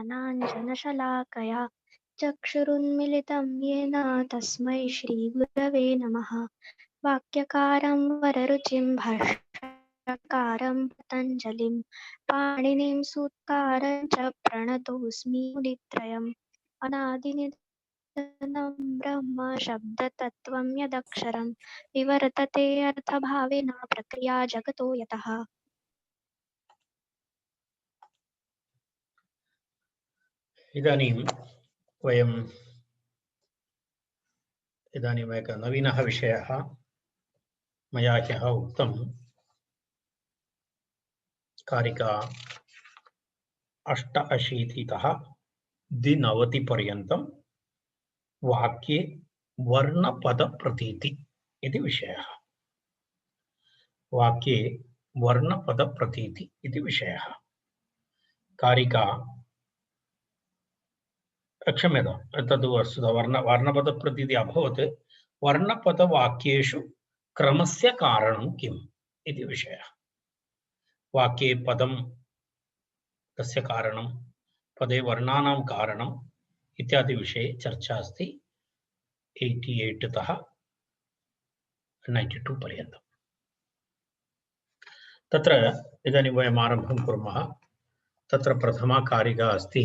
ज्ञानाञ्जनशलाकया चक्षुरुन्मिलितं येन तस्मै श्रीगुरवे नमः। वाक्यकारं वररुचिं भाष्यकारं पतञ्जलिं पाणिनिं सूत्रकारं च प्रणतोऽस्मि मुनित्रयम्। अनादिनिधनं ब्रह्म शब्दतत्त्वं यदक्षरं विवर्तते अर्थभावेन प्रक्रिया जगतो यतः। इदानीं वयम् इदानीम् एकः नवीनः विषयः मया ह्यः उक्तं कारिका 88तः 90 पर्यन्तं वाक्ये वर्णपदप्रतीति इति विषयः। वाक्ये वर्णपदप्रतीति इति विषयः। कारिका क्षम्यतां तद् वस्तुतः वर्णपदप्रतीति अभवत्। वर्णपदवाक्येषु क्रमस्य कारणं किम् इति विषयः। वाक्ये पदं तस्य कारणं, पदे वर्णानां कारणम् इत्यादि विषये चर्चा अस्ति 88 तः 92 पर्यन्तं। तत्र इदानीं वयम् आरम्भं कुर्मः। तत्र प्रथमा कारिका अस्ति,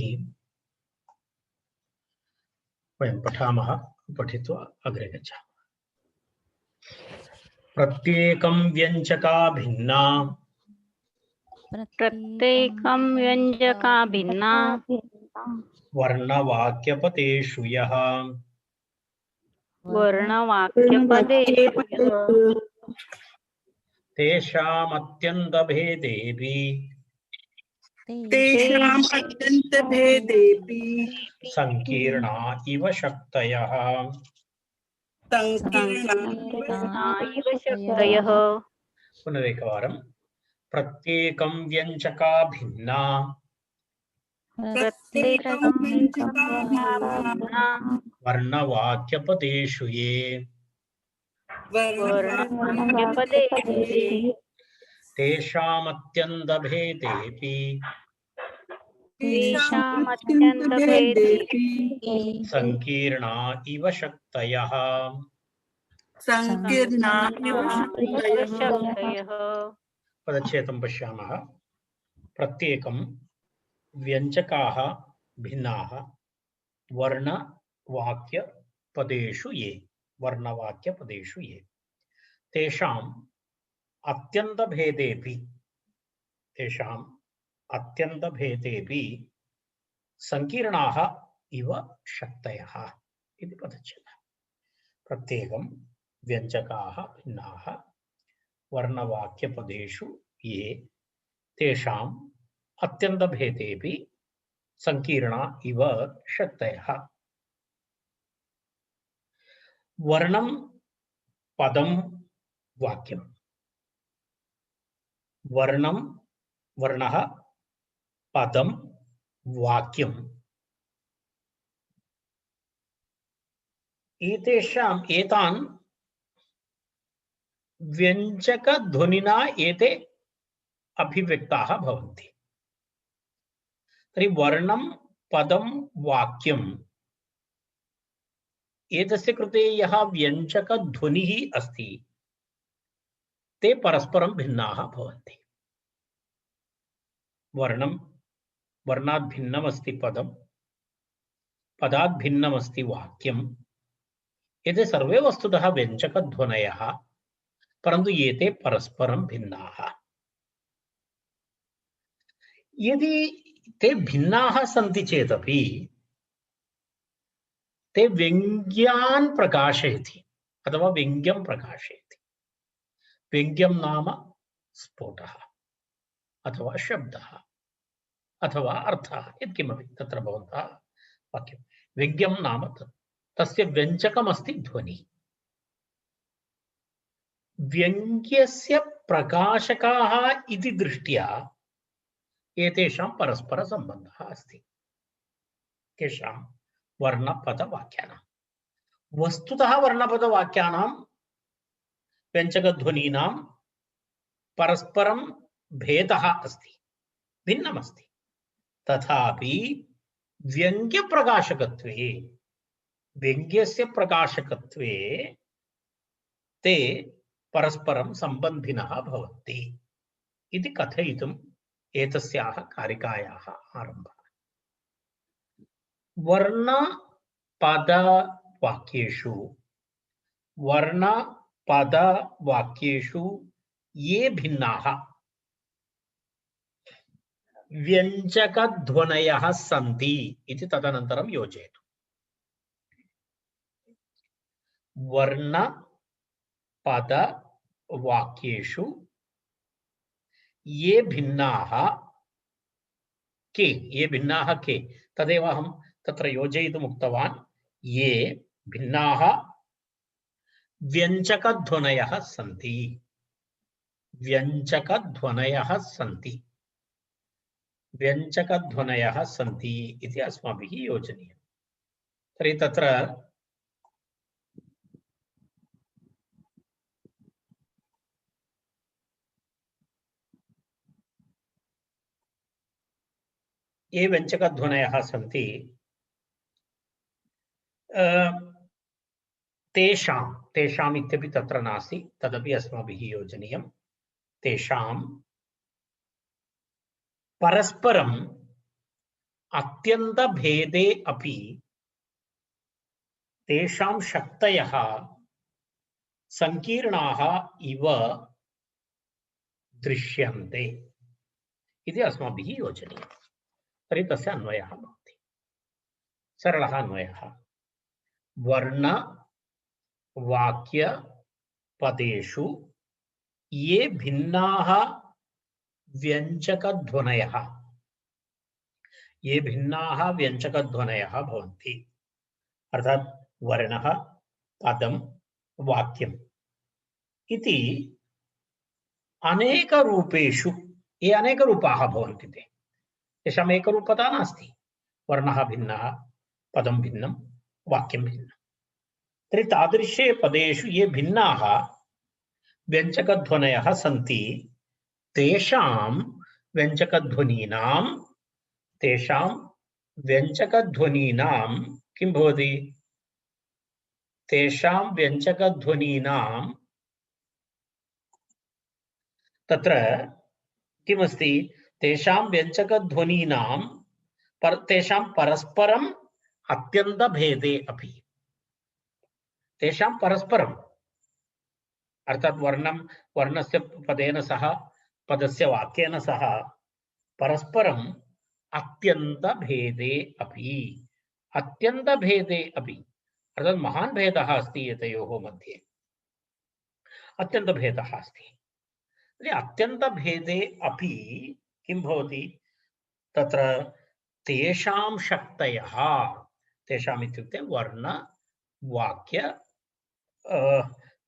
वयं पठामः, पठित्वा अग्रे गच्छामः। प्रत्येकं व्यञ्जका भिन्ना प्रत्येकं व्यञ्जका भिन्ना वर्णवाक्यपदेषु यः वर्णवाक्यपदेषु तेषामत्यन्तभेदेऽपि संकीर्णा इव शक्तयः। शक्तयः। पुनरेकवारं। प्रत्येकं व्यञ्जका भिन्ना वर्णवाक्यपदेषु ये तेषामत्यन्तभेदेऽपि संकीर्णा इव शक्तयः। पदच्छेदं पश्यामः। प्रत्येकं व्यञ्जकाः भिन्नाः वर्णवाक्यपदेषु ये वर्णवाक्यपदेषु ये तेषाम् अत्यन्तभेदेऽपि संकीर्णाः इव शक्तयः इति पदच्छेदः। प्रत्येकं व्यञ्जकाः भिन्नाः वर्णवाक्यपदेषु ये तेषाम् अत्यन्तभेदेऽपि संकीर्णा इव शक्तयः। वर्णं पदं वाक्यं। वर्णं वर्णः पदं वाक्यम् एतान् व्यञ्जकध्वनिना एते अभिव्यक्ताः भवन्ति। तर्हि वर्णं पदं वाक्यम् एतस्य कृते यः व्यञ्जकध्वनिः अस्ति ते परस्परं भिन्नाः भवन्ति। वर्णात् भिन्नमस्ति पदं, पदात् भिन्नमस्ति वाक्यम्। एते सर्वे वस्तुतः व्यञ्जकध्वनयः, परन्तु एते परस्परं भिन्नाः। यदि ते भिन्नाः सन्ति चेदपि ते व्यङ्ग्यान् प्रकाशयति अथवा व्यङ्ग्यं प्रकाशयति। व्यङ्ग्यं नाम स्फोटः अथवा शब्दः अथवा अर्थः यत्किमपि तत्र भवन्तः वाक्यं। व्यङ्ग्यं नाम तस्य व्यञ्जकमस्ति ध्वनिः। व्यङ्ग्यस्य प्रकाशकाः इति दृष्ट्या एतेषां परस्परसम्बन्धः अस्ति। केषां? वर्णपदवाक्यानां। वस्तुतः वर्णपदवाक्यानां व्यञ्जकध्वनीनां परस्परं भेदः अस्ति, भिन्नमस्ति। तथापि व्यङ्ग्यप्रकाशकत्वे व्यङ्ग्यस्य प्रकाशकत्वे ते परस्परं सम्बन्धिनः भवन्ति इति कथयितुम् एतस्याः कारिकायाः आरम्भः। वर्णपदवाक्येषु ये भिन्नाः व्यञ्जकध्वनयः सन्ति इति तदनन्तरं योजयतु। वर्णपदवाक्येषु ये भिन्नाः के तदेव अहं तत्र योजयितुम् उक्तवान्। ये भिन्नाः व्यञ्जकध्वनयः सन्ति व्यञ्जकध्वनयः सन्ति इति अस्माभिः योजनीयम्। तर्हि तत्र ये व्यञ्जकध्वनयः सन्ति तेषाम् इत्यपि तत्र नास्ति, तदपि अस्माभिः योजनीयम्। तेषां परस्परम् अत्यन्तभेदे अपि तेषां शक्तयः संकीर्णाः इव दृश्यन्ते इति अस्माभिः योजनीयम्। तर्हि तस्य अन्वयः भवति, सरलः अन्वयः। वर्णवाक्यपदेषु ये भिन्नाः व्यञ्जकध्वनयः भवन्ति, अर्थात् वर्णः पदं वाक्यम् इति अनेकरूपेषु ये अनेकरूपाः भवन्ति तेषाम् एकरूपता नास्ति। वर्णः भिन्नः, पदं भिन्नं, वाक्यं भिन्नं। तर्हि तादृशे पदेषु ये भिन्नाः व्यञ्जकध्वनयः सन्ति तेषां व्यञ्जकध्वनीनां किं भवति? तेषां व्यञ्जकध्वनीनां तत्र किमस्ति? तेषां व्यञ्जकध्वनीनां तेषां परस्परम् अत्यन्तभेदे अपि तेषां परस्परम्, अर्थात् वर्णस्य पदेन सह पदस्य वाक्येन सह परस्परम् अत्यन्तभेदे अपि अर्थात् महान् भेदः अस्ति एतयोः मध्ये, अत्यन्तभेदः अस्ति। अत्यन्तभेदे अपि किं भवति? तत्र तेषां शक्तयः, तेषाम् इत्युक्ते वर्ण वाक्य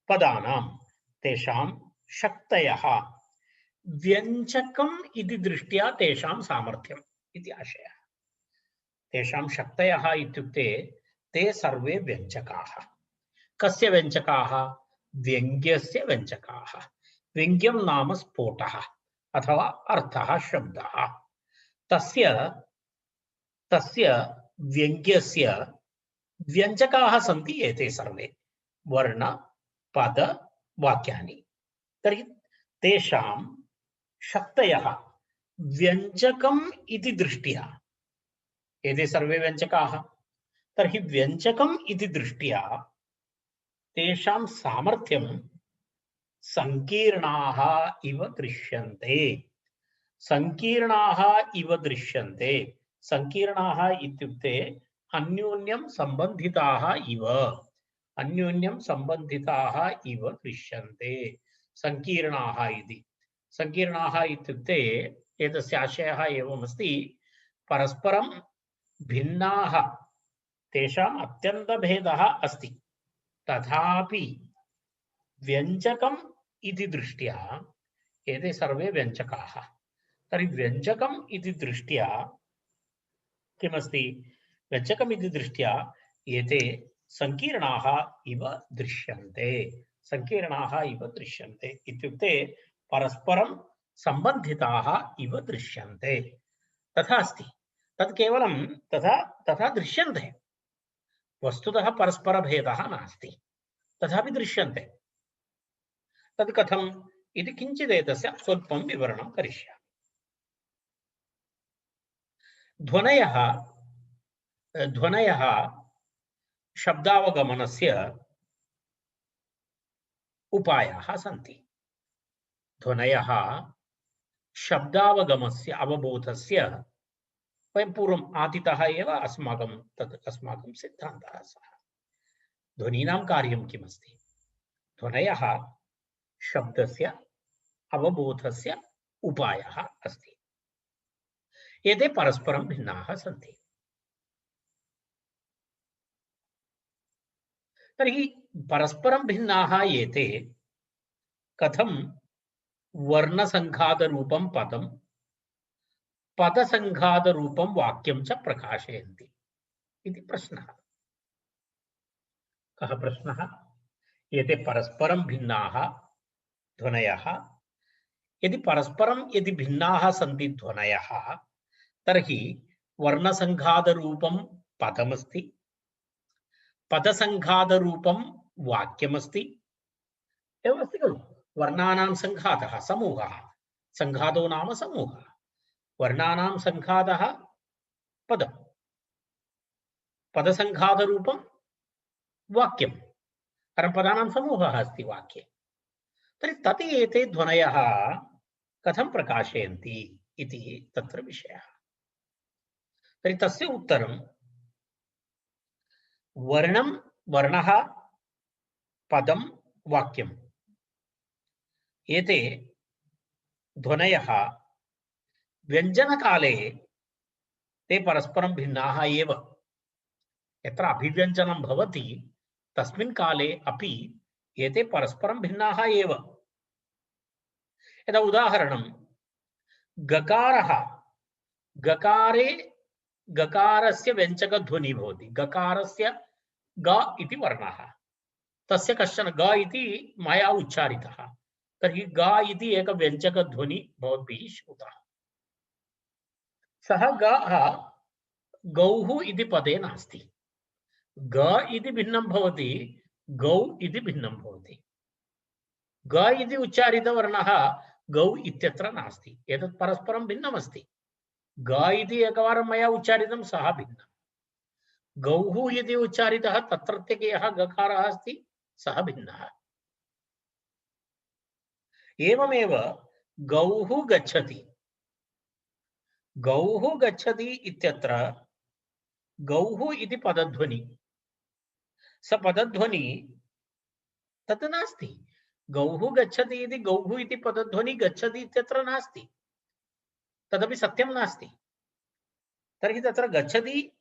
पदानां तेषां शक्तयः व्यञ्जकम् इति दृष्ट्या तेषां सामर्थ्यम् इति आशयः। तेषां शक्तयः इत्युक्ते ते सर्वे व्यञ्जकाः। कस्य व्यञ्जकाः? व्यङ्ग्यस्य व्यञ्जकाः। व्यङ्ग्यं नाम स्फोटः अथवा अर्थः, शब्दः। तस्य व्यङ्ग्यस्य व्यञ्जकाः सन्ति एते सर्वे वर्ण पद वाक्यानि। तर्हि तेषां शक्तयः व्यञ्जकम् इति दृष्ट्या एते सर्वे व्यञ्जकाः। तर्हि व्यञ्जकम् इति दृष्ट्या तेषां सामर्थ्यं संकीर्णाः इव दृश्यन्ते। संकीर्णाः इत्युक्ते अन्योन्यं सम्बन्धिताः इव दृश्यन्ते। संकीर्णाः इत्युक्ते एतस्य आशयः एवमस्ति, परस्परं भिन्नाः, तेषाम् अत्यन्तभेदः अस्ति, तथापि व्यञ्जकम् इति दृष्ट्या एते सर्वे व्यञ्जकाः। तर्हि व्यञ्जकम् इति दृष्ट्या किमस्ति? व्यञ्जकम् इति दृष्ट्या एते संकीर्णाः इव दृश्यन्ते इत्युक्ते परस्परं सम्बन्धिताः इव दृश्यन्ते। तथा अस्ति। तत् केवलं तथा तथा दृश्यन्ते, वस्तुतः परस्परभेदः नास्ति, तथापि दृश्यन्ते। तद् कथम् इति किञ्चित् एतस्य स्वल्पं विवरणं करिष्यामि। ध्वनयः शब्दावगमनस्य उपायाः सन्ति। ध्वनयः शब्दावगमस्य अवबोधस्य वयं पूर्वम् आदितः एव अस्माकं सिद्धान्तः सः। ध्वनीनां कार्यं किमस्ति? ध्वनयः शब्दस्य अवबोधस्य उपायः अस्ति। एते परस्परं भिन्नाः सन्ति। तर्हि परस्परं भिन्नाः एते कथं वर्णसङ्घातरूपं पदं, पदसङ्घातरूपं वाक्यं च प्रकाशयन्ति इति प्रश्नः। कः प्रश्नः? एते परस्परं भिन्नाः ध्वनयः, यदि भिन्नाः सन्ति ध्वनयः, तर्हि वर्णसङ्घातरूपं पदमस्ति, पदसङ्घातरूपं वाक्यमस्ति। एवमस्ति खलु? वर्णानां सङ्घातः समूहः, सङ्घातो नाम समूहः, वर्णानां सङ्घातः पदं, पदसङ्घातरूपं वाक्यं, कारण पदानां समूहः अस्ति वाक्ये। तर्हि तत् एते ध्वनयः कथं प्रकाशयन्ति इति तत्र विषयः। तर्हि तस्य उत्तरं वर्णः, पदं, वाक्यम्, एते ध्वनयः व्यञ्जनकाले ते परस्परं भिन्नाः एव। यत्र अभिव्यञ्जनं भवति तस्मिन् काले अपि एते परस्परं भिन्नाः एव। यदा उदाहरणं गकारः, गकारे गकारस्य व्यञ्जकध्वनिः भवति। गकारस्य ग इति वर्णः, तस्य कश्चन ग इति मया उच्चारितः, तर्हि ग इति एक व्यञ्जकध्वनि भवद्भिः श्रुतः। सः गः गौः इति पदे नास्ति। ग इति भिन्नं भवति, गौ इति भिन्नं भवति। ग इति उच्चारितवर्णः गौ इत्यत्र नास्ति। एतत् परस्परं भिन्नमस्ति। ग इति एकवारं मया उच्चारितं, सः भिन्नः। गौः इति उच्चारितः तत्रत्य यः गकारः अस्ति सः भिन्नः। एवमेव गौः गच्छति, गौः गच्छति इत्यत्र गौः इति पदध्वनि, स पदध्वनि तत् नास्ति। गौः गच्छति इति गौः इति पदध्वनि गच्छति इत्यत्र नास्ति, तदपि सत्यं नास्ति। तर्हि तत्र गच्छति,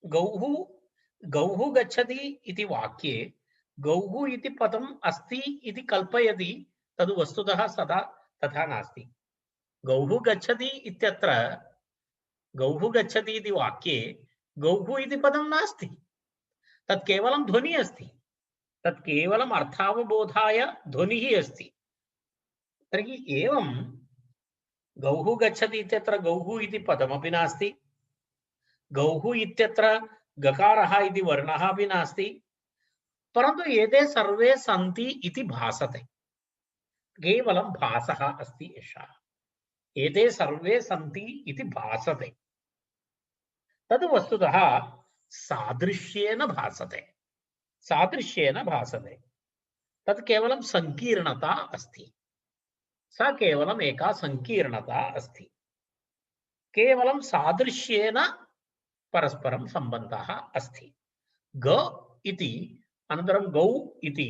गौः गच्छति इति वाक्ये गौः इति पदम् अस्ति इति कल्पयति, तद् वस्तुतः सदा तथा नास्ति। गौः गच्छति इत्यत्र, गौः गच्छति इति वाक्ये गौः इति पदं नास्ति, तत् केवलं ध्वनिः अस्ति, तत् केवलम् अर्थावबोधाय ध्वनिः अस्ति। तर्हि एवं गौः गच्छति इत्यत्र गौः इति पदमपि नास्ति, गौः इत्यत्र गकारः इति वर्णः अपि नास्ति, परन्तु एते सर्वे सन्ति इति भासते। केवलं भासः अस्ति एषः। एते सर्वे सन्ति इति भासते, तद् वस्तुतः सादृश्येन भासते, सादृश्येन भासते। तत् केवलं संकीर्णता अस्ति, सा केवलम् एका संकीर्णता अस्ति। केवलं सादृश्येन परस्परं सम्बन्धः अस्ति। ग इति अनन्तरं गौ इति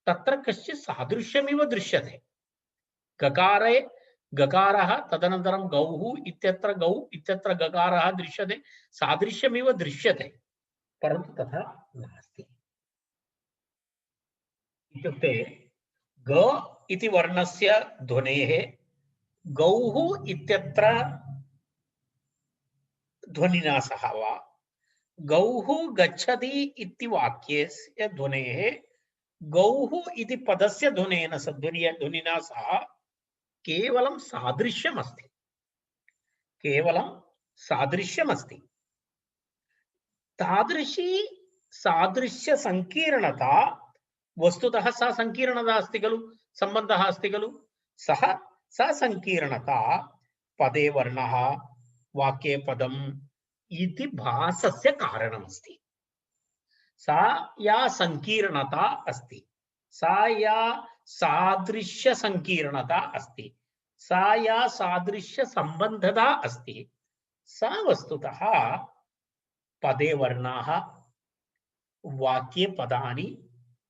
तत्र कश्चित् सादृश्यमिव दृश्यते। गकारे गकारः, तदनन्तरं गौः इत्यत्र गौ इत्यत्र गकारः दृश्यते, सादृश्यमिव दृश्यते, परन्तु तथा नास्ति। इत्युक्ते ग इति वर्णस्य ध्वनेः गौः इत्यत्र ध्वनिना सह वा, गौः गच्छति इति वाक्यस्य ध्वनेः गौः इति पदस्य ध्वनिना सह केवलं सादृश्यमस्ति, केवलं सादृश्यमस्ति। तादृशी सादृश्य संकीर्णता वस्तुतः सा संकीर्णता अस्ति खलु, संबंधः अस्ति खलु। सः सा संकीर्णता पदे वर्णः वाक्ये पदम् इति भासस्य कारणमस्ति। सा या संकीर्णता अस्ति, सा या सादृश्य संकीर्णता अस्ति, सा या सादृश्य संबंधता अस्ति, सा वस्तुतः पदे वर्णाः वाक्ये पदानि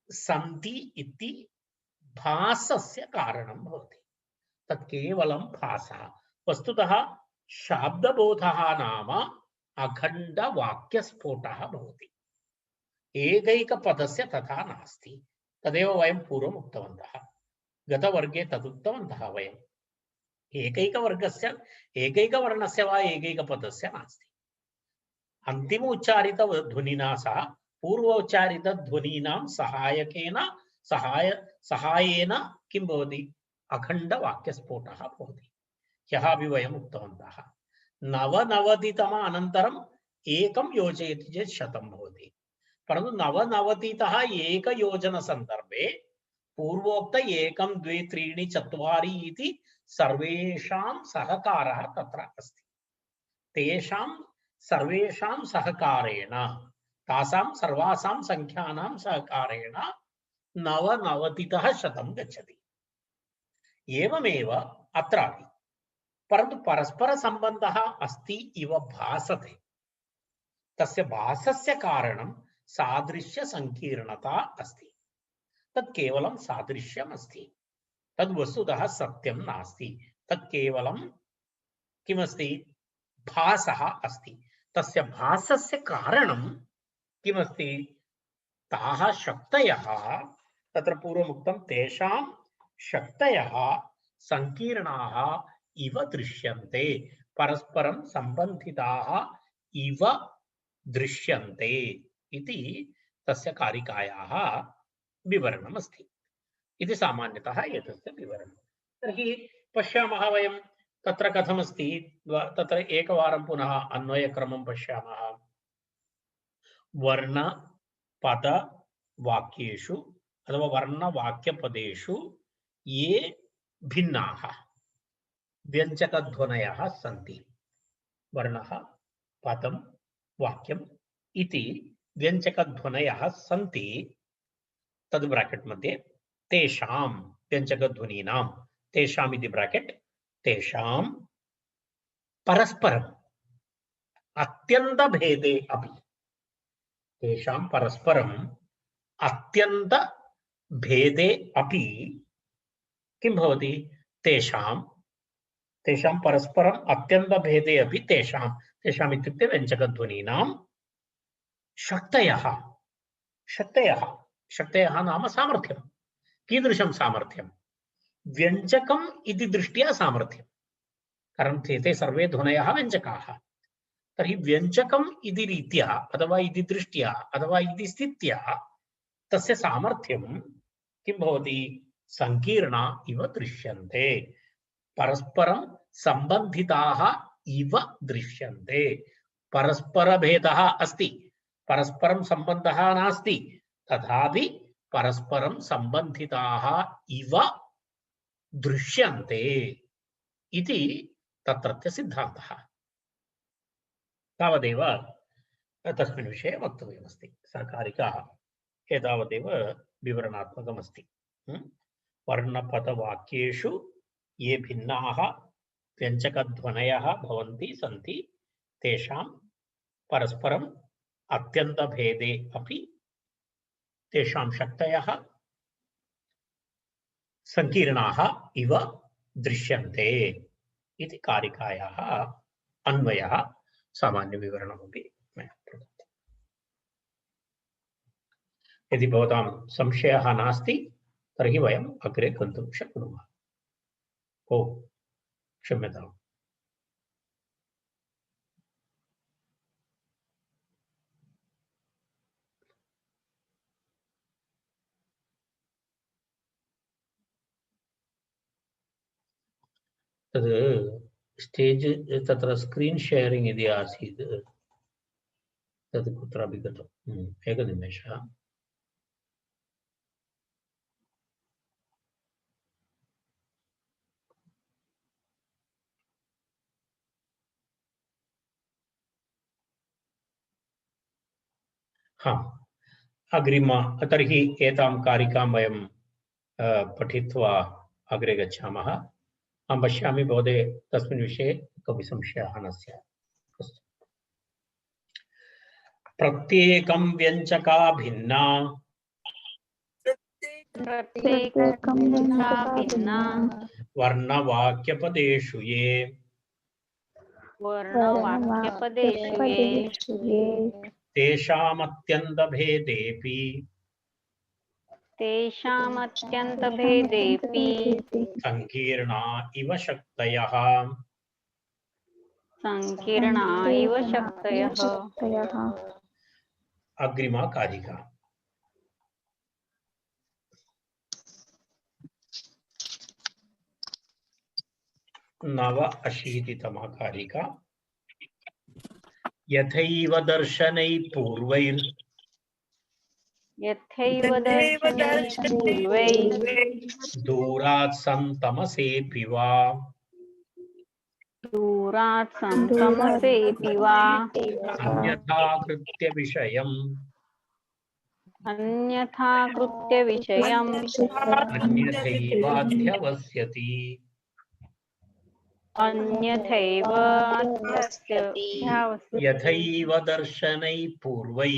सन्ति इति भासस्य कारणं भवति। तत् केवलं भासः। वस्तुतः शाब्दबोधः नाम अखण्ड वाक्यस्फोटः भवति। एकैकपदस्य तथा नास्ति। तदेव वयं पूर्वम् उक्तवन्तः, गतवर्गे तदुक्तवन्तः वयम्। एकैकवर्गस्य एकैकवर्णस्य वा एकैकपदस्य नास्ति। अन्तिम उच्चारित ध्वनिना सह पूर्वोच्चारित ध्वनीनां सहायेन किं भवति, अखण्ड वाक्यस्फोटः भवति। ह्यः अपि वयम् उक्तवन्तः, नवनवतितम अनन्तरम् एकं योजयति चेत् शतं भवति। परन्तु नवनवतितः एकयोजन संदर्भे पूर्वोक्त एकं द्वे त्रीणि चत्वारि इति सर्वेषां सहकारः तत्र अस्ति। तेषां सर्वेषां सहकारेण, तासां सर्वासां संख्यानां सहकारेण नवनवतितः शतं गच्छति। एवमेव अत्रापि, परन्तु परस्पर संबंधः अस्ति इव भासते। तस्य भासस्य कारणं सादृश्य संकीर्णता अस्ति। तत् केवलं सादृश्यम् अस्ति, तद् वस्तुतः सत्यं नास्ति। तत् केवलं किमस्ति, भासः अस्ति। तस्य भासस्य कारणं किमस्ति, ताः शक्तयः, तत्र पूर्वमुक्तं तेषां शक्तयः संकीर्णाः इव दृश्यन्ते, परस्परं संबन्धिताः इव दृश्यन्ते इति तस्य कारिकायाः विवरणम् अस्ति। इति सामान्यतः एतस्य विवरणं। तर्हि पश्यामः वयं तत्र कथमस्ति, तत्र एकवारं पुनः अन्वयक्रमं पश्यामः। वर्ण पद वाक्येषु अथवा वर्ण वाक्यपदेषु ये भिन्नाः व्यञ्जकध्वनयः सन्ति, वर्णः पदं वाक्यम् इति व्यञ्जकध्वनयः सन्ति, तद् ब्राकेट् मध्ये तेषां व्यञ्जकध्वनीनां, तेषाम् इति ब्राकेट्, तेषां परस्परम् अत्यन्तभेदे अपि, तेषां परस्परम् अत्यन्तभेदे अपि किं भवति, तेषां परस्परम् अत्यन्तभेदे अपि तेषाम् इत्युक्ते व्यञ्जकध्वनीनां शक्तयः नाम सामर्थ्यं। कीदृशं सामर्थ्यं, व्यञ्जकम् इति दृष्ट्या सामर्थ्यं, कारणं ते सर्वे ध्वनयः व्यञ्जकाः। तर्हि व्यञ्जकम् इति रीत्या अथवा इति दृष्ट्या अथवा इति स्थित्या तस्य सामर्थ्यं किं भवति, संकीर्णा इव दृश्यन्ते, परस्परं संबन्धिताः इव दृश्यन्ते। परस्परभेदः अस्ति, परस्परं संबन्धः नास्ति, तथापि परस्परं संबन्धिताः इव दृश्यन्ते इति तत्रत्य सिद्धान्तः। तावदेव तस्मिन् विषये वक्तव्यमस्ति। सरकारिका एतावदेव विवरणात्मकमस्ति। वर्णपदवाक्येषु ये भिन्नाः व्यञ्जकध्वनयः भवन्ति सन्ति, तेषां परस्परम् अत्यन्तभेदे अपि तेषां शक्तयः संकीर्णाः इव दृश्यन्ते इति कारिकायाः अन्वयः, सामान्यविवरणमपि मया प्रदत्तम्। यदि भवतां संशयः नास्ति तर्हि वयम् अग्रे गन्तुं शक्नुमः। ओ क्षम्यताम्। तद् स्टेज तत्र स्क्रीन शेयरिंग इति आसीत् तत् कुत्रापि गतम्। एकनिमेषः। हाँ, अग्रिम तर्हि एतां कारिकां वयं पठित्वा अग्रे गच्छामः। अहं पश्यामि महोदय तस्मिन् विषये कोऽपि संशयः न स्यात्। प्रत्येकं व्यञ्जका भिन्ना प्रत्येकं भिन्ना वर्णवाक्यपदेषु ये वर्णवाक्यपदेषु ये तेषामत्यन्तभेदेऽपि तेषामत्यन्तभेदेऽपि सङ्कीर्णा इव शक्तयः सङ्कीर्णा इव शक्तयः। अग्रिमा कारिका। नव अशीतितमा कारिका। यथैव दर्शनैः पूर्वैर् यथैव दर्शनैः पूर्वैः दूरात् सन्तमसेऽपि वा दूरात् सन्तमसेऽपि वा अन्यथा कृत्य विषयम् अन्यथा कृत्य विषयम् अन्यथैवाध्यवस्यति अन्यथैव अध्यवस्यति। यथैव दर्शनैः पूर्वैः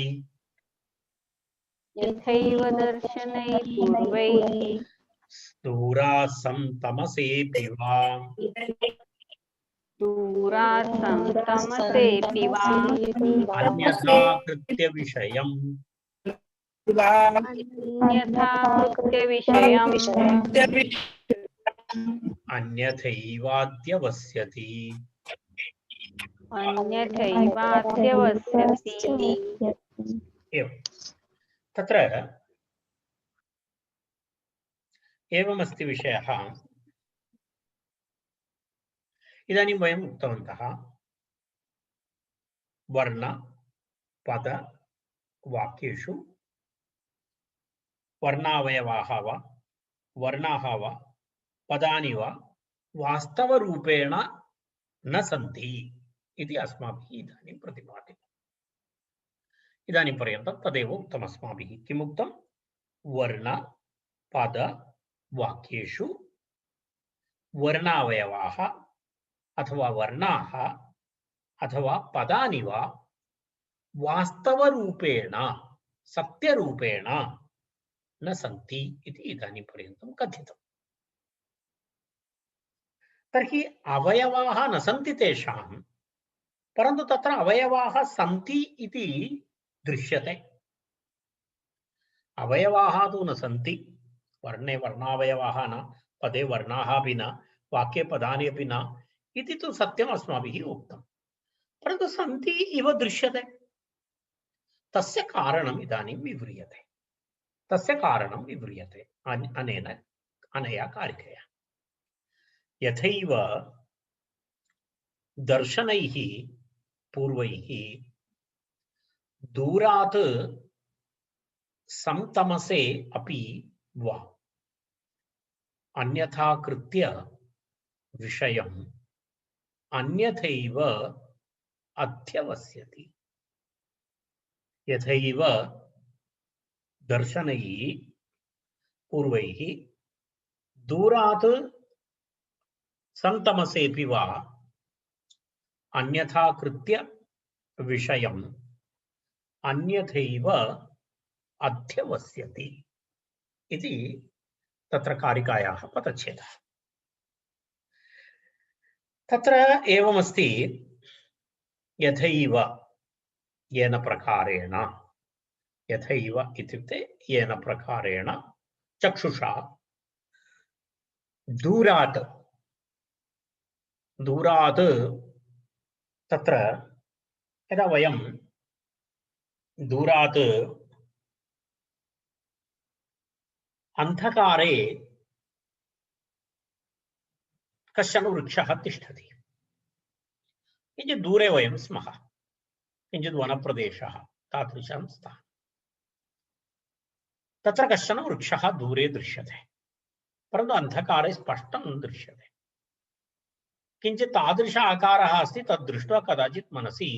यथैव दर्शनैः पूर्वैः दूरात् सन्तमसेऽपि वा दूरात् सन्तमसेऽपि वा अन्यथा कृत्य विषयम् अन्यथा कृत्य विषयम् अन्यथैवाध्यवस्यति। अन्यथैवाध्यवस्यति। एवं तत्र एवमस्ति विषयः। इदानीं वयम् उक्तवन्तः वर्ण पद वाक्येषु वर्णावयवाः वा वर्णाः वा पदानि वा वास्तवरूपेण न सन्ति इति अस्माभिः इदानीं प्रतिपादितम्। इदानीं पर्यन्तं तदेव उक्तम् अस्माभिः। किम् उक्तं? वर्ण पद वाक्येषु वर्णावयवाः अथवा वर्णाः अथवा पदानि वा वास्तवरूपेण सत्यरूपेण न सन्ति इति इदानीं पर्यन्तं कथितम्। तर्हि अवयवाः न सन्ति तेषां, परन्तु तत्र अवयवाः सन्ति इति दृश्यते। अवयवाः तु न सन्ति, वर्णे वर्णावयवाः न, पदे वर्णाः अपि न, वाक्ये पदानि अपि न इति तु सत्यम् अस्माभिः उक्तं, परन्तु सन्ति इव दृश्यते। तस्य कारणम् इदानीं विव्रियते। तस्य कारणं विव्रियते अनया कारिकया। यथैव दर्शनैः पूर्वैः दूरात् संतमसे अपि वा अन्यथा कृत्य विषयम् अन्यथैव अध्यवस्यति। यथैव दर्शनैः पूर्वैः दूरात् संतमसेऽपि वा अन्यथा कृत्य विषयम् अन्यथैव अध्यवस्यति इति तत्र कारिकायाः पदच्छेदः। तत्र एवमस्ति, यथैव येन प्रकारेण, यथैव इत्युक्ते येन प्रकारेण चक्षुषा दूरात् दूरात् तत्र यदा वयं दूरात् अन्धकारे कश्चन वृक्षः तिष्ठति। किञ्चित् दूरे वयं स्मः, किञ्चित् वनप्रदेशः, तादृशं स्थानं। तत्र कश्चन वृक्षः दूरे दृश्यते, परन्तु अन्धकारे स्पष्टं न दृश्यते। किञ्चित् तादृश आकारः अस्ति, तद् दृष्ट्वा कदाचित् मनसि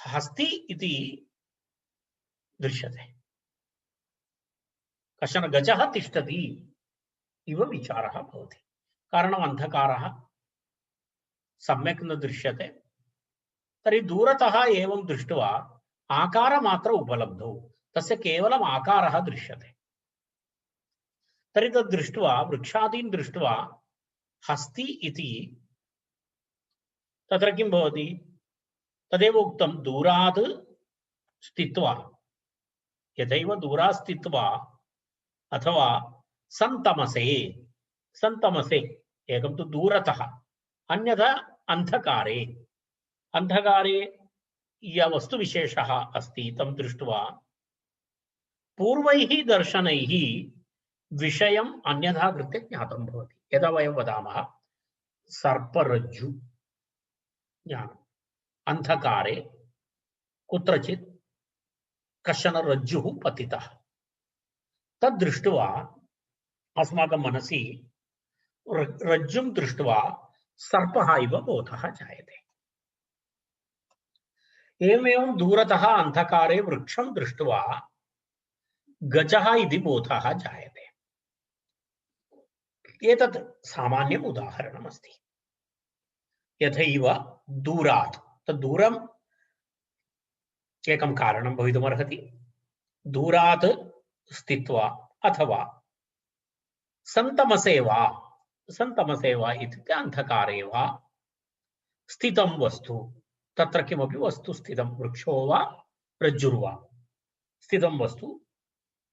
हस्ति इति दृश्यते, कश्चन गजः तिष्ठति इव विचारः भवति। कारणम् अन्धकारः सम्यक् न दृश्यते, तर्हि दूरतः एवं दृष्ट्वा आकारमात्र उपलब्धौ, तस्य केवलम् आकारः दृश्यते। तर्हि तद् दृष्ट्वा वृक्षादीन् दृष्ट्वा हस्ति इति तत्र किं भवति? तदेव उक्तं, दूरात् स्थित्वा, यथैव दूरात् स्थित्वा अथवा सन्तमसे, सन्तमसे एकं तु दूरतः, अन्यथा अन्धकारे, अन्धकारे यः वस्तुविशेषः अस्ति तं दृष्ट्वा पूर्वैः दर्शनैः विषयम् अन्यथा कृत्य ज्ञातं भवति। यदा वयं वदामः सर्परज्जु ज्ञानम्, अन्धकारे कुत्रचित् कश्चन रज्जुः पतितः, तद् दृष्ट्वा अस्माकं मनसि रज्जुं दृष्ट्वा सर्पः इव बोधः जायते। एवमेवं दूरतः अन्धकारे वृक्षं दृष्ट्वा गजः इति बोधः जायते। एतत् सामान्यम् उदाहरणमस्ति। यथैव दूरात्, तद् दूरम् एकं कारणं भवितुमर्हति। दूरात् स्थित्वा अथवा सन्तमसे वा, सन्तमसे वा इत्युक्ते अन्धकारे वा स्थितं वस्तु, तत्र किमपि वस्तु स्थितं, वृक्षो वा रज्जुर्वा स्थितं वस्तु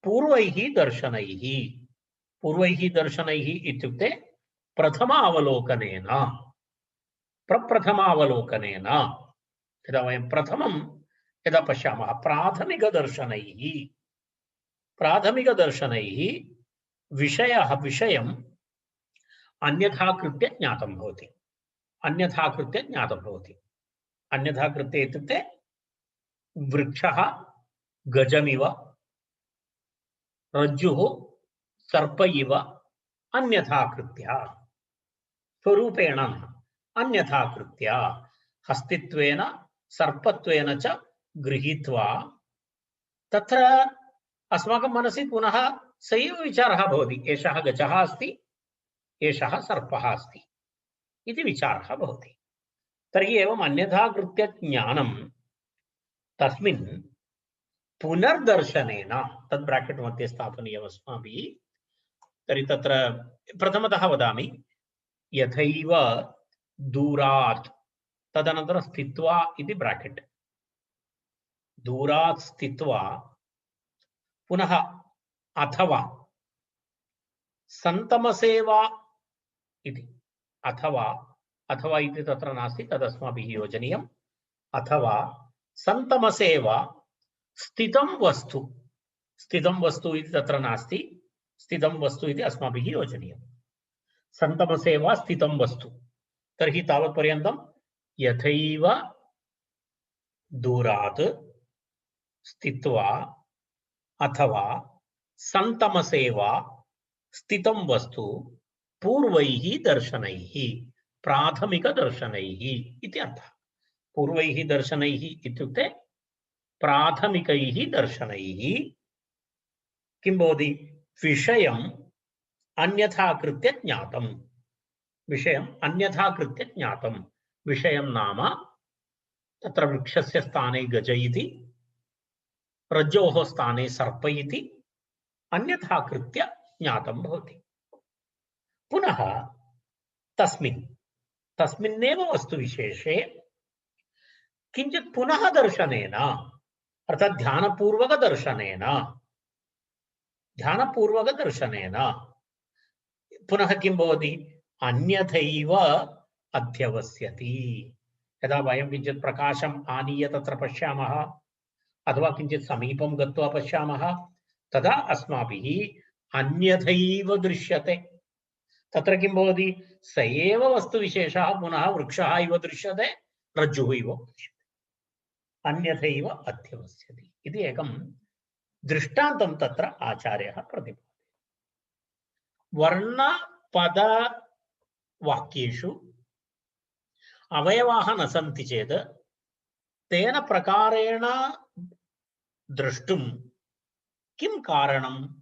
पूर्वैः दर्शनैः, पूर्वैः दर्शनैः इत्युक्ते प्रथमावलोकनेन, प्रप्रथमावलोकनेन, यदा वयं प्रथमं यदा पश्यामः प्राथमिकदर्शनैः, प्राथमिकदर्शनैः विषयम् अन्यथा कृत्य ज्ञातं भवति, अन्यथा कृत्य ज्ञातं भवति। अन्यथा कृत्य इत्युक्ते वृक्षः गजमिव, रज्जुः सर्प इव अन्यथा कृत्य, स्वरूपेण अन्यथा कृत्य, हस्तित्वेन सर्पत्वेन च गृहीत्वा तत्र अस्माकं मनसि पुनः स एव विचारः भवति, एषः गजः अस्ति, एषः सर्पः अस्ति इति विचारः भवति। तर्हि एवम् अन्यथा कृत्य ज्ञानं तस्मिन् पुनर्दर्शनेन, तद् ब्राकेट् मध्ये स्थापनीयम् अस्माभिः। तर्हि तत्र प्रथमतः वदामि, यथैव दूरात्, तदनन्तरं स्थित्वा इति ब्राकेट्, दूरात् स्थित्वा पुनः अथवा सन्तमसे वा इति, अथवा, अथवा इति तत्र नास्ति, तदस्माभिः योजनीयम्। अथवा सन्तमसे वा स्थितं वस्तु, स्थितं वस्तु इति तत्र नास्ति, स्थितं वस्तु इति अस्माभिः योजनीयम्। सन्तमसे वा स्थितं वस्तु, तर्हि तावत्पर्यन्तं यथैव दूरात् स्थित्वा अथवा सन्तमसे वा स्थितं वस्तु पूर्वैः दर्शनैः, प्राथमिकदर्शनैः इति अर्थः। पूर्वैः दर्शनैः इत्युक्ते प्राथमिकैः दर्शनैः किं भवति? विषयम् अन्यथा कृत्य ज्ञातं, विषयम् अन्यथा कृत्य ज्ञातं। विषयं नाम तत्र वृक्षस्य स्थाने गज इति, रज्जोः स्थाने सर्प इति अन्यथा कृत्य ज्ञातं भवति। पुनः तस्मिन्नेव वस्तुविशेषे किञ्चित् पुनः दर्शनेन, अर्थात् ध्यानपूर्वकदर्शनेन पुनः किं भवति? अन्यथैव अध्यवस्यति। यदा वयं किञ्चित् प्रकाशम् आनीय तत्र पश्यामः अथवा किञ्चित् समीपं गत्वा पश्यामः, तदा अस्माभिः अन्यथैव दृश्यते। तत्र किं भवति? स एव वस्तुविशेषः पुनः वृक्षः इव दृश्यते, रज्जुः इव उपदिश्यते, अन्यथैव अध्यवस्यति इति एकं दृष्टान्तं तत्र आचार्यः प्रतिपादयति। वर्णपदवाक्येषु अवयवाः न सन्ति चेत् तेन प्रकारेण द्रष्टुं किं कारणम्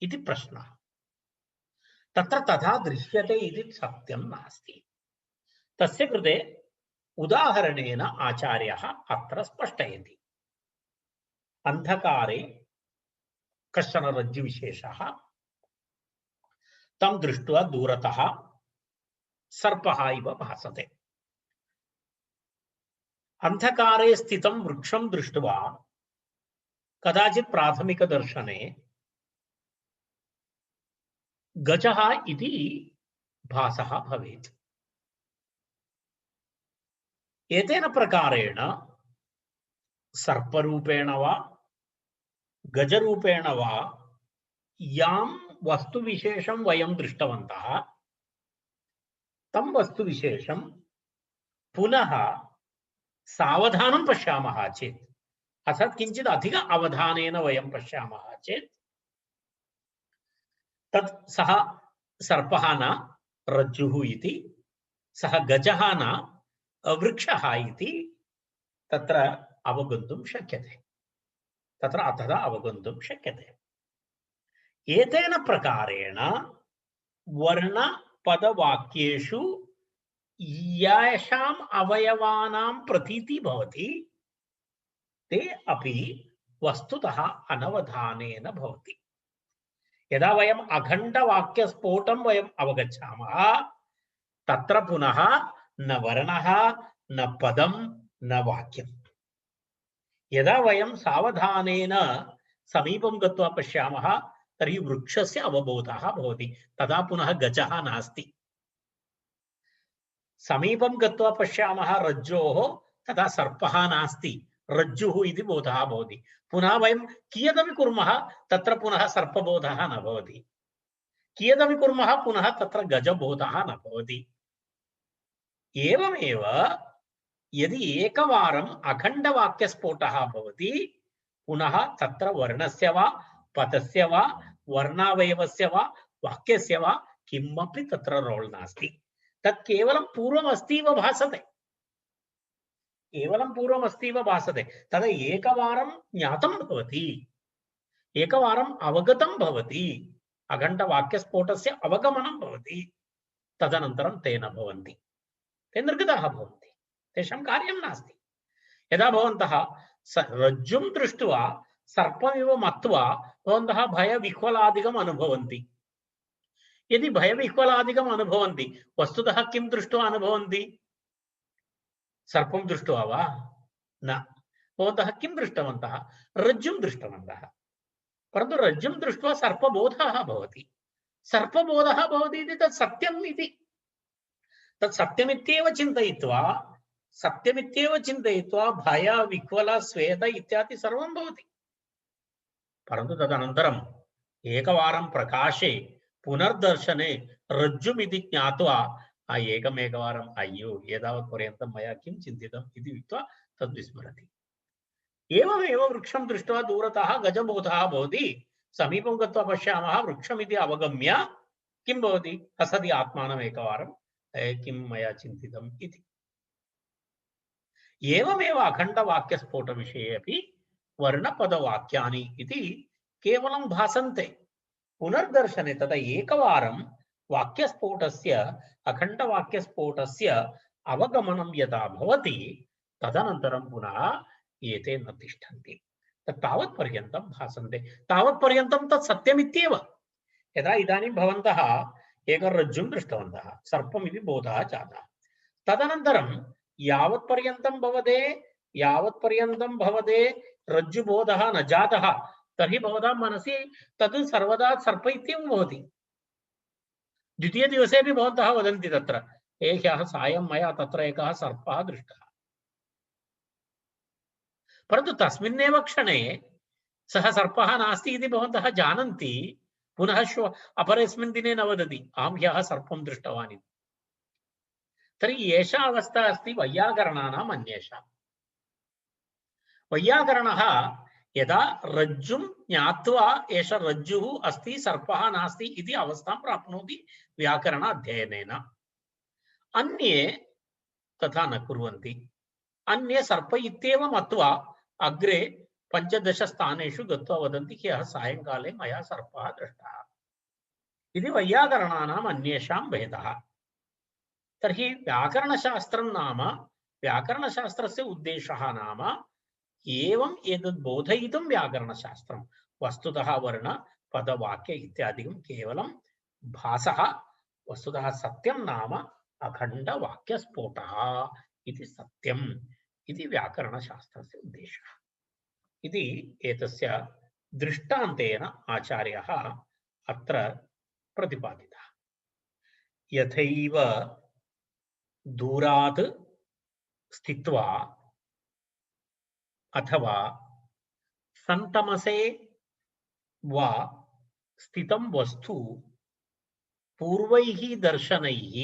इति प्रश्नः। तत्र तथा दृश्यते इति सत्यं नास्ति। तस्य कृते उदाहरणेन आचार्यः अत्र स्पष्टयति। अंधकारे कश्चन रज्जुविशेषः तं दृष्ट्वा दूरतः सर्पः इव भासते। अंधकारे स्थितं वृक्षं दृष्ट्वा कदाचित् प्राथमिकदर्शने गजः इति भासः भवेत्। एतेन प्रकारेण सर्परूपेण वा गजरूपेण वा यां वस्तुविशेषं वयं दृष्टवन्तः तं वस्तुविशेषं पुनः सावधानं पश्यामः चेत्, अर्थात् किञ्चित् अधिक अवधानेन वयं पश्यामः चेत् तत् सः सर्पः न रज्जुः इति, सः गजः न वृक्षः इति तत्र अवगन्तुं शक्यते, तत्र अतः अवगन्तुं शक्यते। एतेन प्रकारेण वर्णपदवाक्येषु येषाम् अवयवानां प्रतीतिः भवति ते अपि वस्तुतः अनवधानेन भवति। यदा वयम् अखण्डवाक्यस्फोटं वयम् अवगच्छामः तत्र पुनः न वर्णः न पदं न वाक्यं। यदा वयं सावधानेन समीपं गत्वा पश्यामः तर्हि वृक्षस्य अवबोधः भवति, तदा पुनः गजः नास्ति। समीपं गत्वा पश्यामः रज्जोः, तदा सर्पः नास्ति, रज्जुः इति बोधः भवति। पुनः वयं कियदपि कुर्मः तत्र पुनः सर्पबोधः न भवति, कियदपि कुर्मः पुनः तत्र गजबोधः न भवति। एवमेव यदि एकवारम् अखण्डवाक्यस्फोटः भवति पुनः तत्र वर्णस्य वा पदस्य वा वर्णावयवस्य वा वाक्यस्य वा किमपि तत्र रोल् नास्ति। तत् केवलं पूर्वमस्तीव भासते, केवलं पूर्वमस्तीव भासते। तदा एकवारं ज्ञातं भवति, एकवारम् अवगतं भवति, अखण्डवाक्यस्फोटस्य अवगमनं भवति, तदनन्तरं ते न भवन्ति, ते निर्गताः भवन्ति, तेषां कार्यं नास्ति। यदा भवन्तः रज्जुं दृष्ट्वा सर्पमिव मत्वा भवन्तः भयविह्वलादिकम् अनुभवन्ति, यदि भयविह्वलादिकम् अनुभवन्ति वस्तुतः किं दृष्ट्वा अनुभवन्ति? सर्पं दृष्ट्वा वा? न, भवन्तः किं दृष्टवन्तः? रज्जुं दृष्टवन्तः। परन्तु रज्जुं दृष्ट्वा सर्पबोधः भवति, सर्पबोधः भवति इति तत् सत्यम् इति, तत् सत्यमित्येव चिन्तयित्वा भय विह्वल स्वेद इत्यादि सर्वं भवति। परन्तु तदनन्तरम् एकवारं प्रकाशे पुनर्दर्शने रज्जुमिति ज्ञात्वा एकमेकवारम् अय्यो एतावत् पर्यन्तं मया किं चिन्तितम् इति उक्त्वा तद् विस्मरति। एवमेव वृक्षं दृष्ट्वा दूरतः गजबोधः भवति, समीपं गत्वा पश्यामः वृक्षमिति अवगम्य किं भवति? हसति आत्मानम् एकवारं, किं मया चिन्तितम् इति। एवमेव अखण्डवाक्यस्फोटविषये अपि वर्णपदवाक्यानि इति केवलं भासन्ते, पुनर्दर्शने तदा एकवारं वाक्यस्फोटस्य अखण्डवाक्यस्फोटस्य अवगमनं यदा भवति तदनन्तरं पुनः एते न तिष्ठन्ति, तावत्पर्यन्तं भासन्ते, तावत्पर्यन्तं तत् सत्यमित्येव। यदा इदानीं भवन्तः एकं रज्जुं दृष्टवन्तः, सर्पमिति बोधः जातः, तदनन्तरं यावत्पर्यन्तं भवते रज्जुबोधः न जातः तर्हि भवतां मनसि तद् सर्वदा सर्प इत्येव भवति। द्वितीयदिवसेपि भवन्तः वदन्ति तत्र ह्यः सायं मया तत्र एकः सर्पः दृष्टः, परन्तु तस्मिन्नेव क्षणे सः सर्पः नास्ति इति भवन्तः जानन्ति, पुनः अपरेस्मिन् दिने न वदति अहं ह्यः सर्पं दृष्टवान् इति। तर्हि एषा अवस्था अस्ति वैयाकरणानाम् अन्येषाम्। वैयाकरणः यदा रज्जुं ज्ञात्वा एष रज्जुः अस्ति सर्पः नास्ति इति अवस्थां प्राप्नोति व्याकरण अध्ययनेन। अन्ये तथा न कुर्वन्ति। अन्ये सर्प इत्येव मत्वा अग्रे 15 स्थानेषु गत्वा वदन्ति ह्यः सायङ्काले मया सर्पः दृष्टः इति वैयाकरणानाम् अन्येषां भेदः। तर्हि व्याकरणशास्त्रं नाम व्याकरणशास्त्रस्य उद्देशः नाम एवं एतद् बोधयितुं व्याकरणशास्त्रं। वस्तुतः वर्ण पद वाक्य इत्यादिकं केवलं भासः। वस्तुतः सत्यं नाम अखण्ड वाक्यस्फोटः इति सत्यम् इति व्याकरणशास्त्रस्य उद्देशः। इति एतस्य दृष्टान्तेन आचार्यः अत्र प्रतिपादितः। यथैव दूरात् स्थित्वा अथवा सन्तमसे वा स्थितं वस्तु पूर्वैः दर्शनैः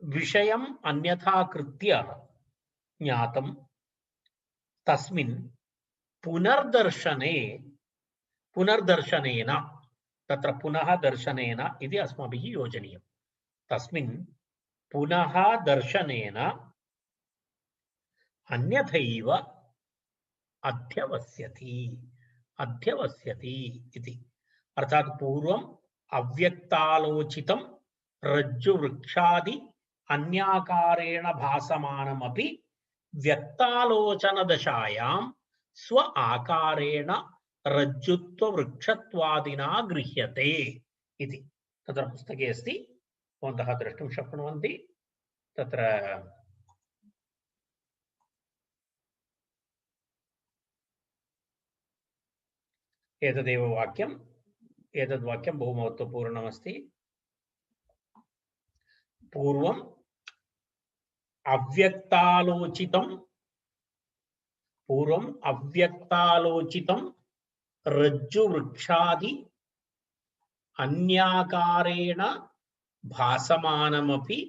विषयम् अन्यथा कृत्य ज्ञातं तस्मिन् पुनर्दर्शनेन तत्र पुनः दर्शनेन इति अस्माभिः योजनीयं। तस्मिन् पुनः दर्शनेन अन्यथैव अध्यवस्यति इति। अर्थात पूर्वम् अव्यक्तालोचितं रज्जुवृक्षादि अन्याकारेण भासमानमपि व्यक्तालोचनदशायां स्व आकारेण रज्जुत्ववृक्षत्वादिना गृह्यते इति तत्र पुस्तके अस्ति। भवन्तः द्रष्टुं शक्नुवन्ति। तत्र एतदेव वाक्यम्। एतद् वाक्यं बहु महत्त्वपूर्णमस्ति। पूर्वम् अव्यक्तालोचितं रज्जुवृक्षादि अन्याकारेण भासमानमपि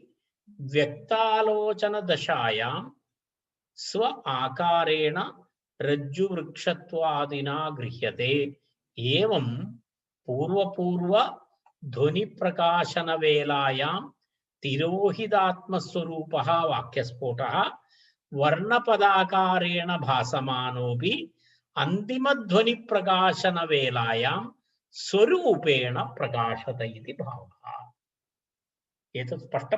व्यक्तालोचनदशायां स्व आकारेण रज्जुवृक्षत्वादिना गृह्यते। एवं पूर्वपूर्व ध्वनिप्रकाशनवेलायां तिरोहितात्मस्वरूपः वाक्यस्फोटः वर्णपदाकारेण भासमानोऽपि अन्तिमध्वनिप्रकाशनवेलायां स्वरूपेण प्रकाशत इति भावः। एतत् स्पष्टं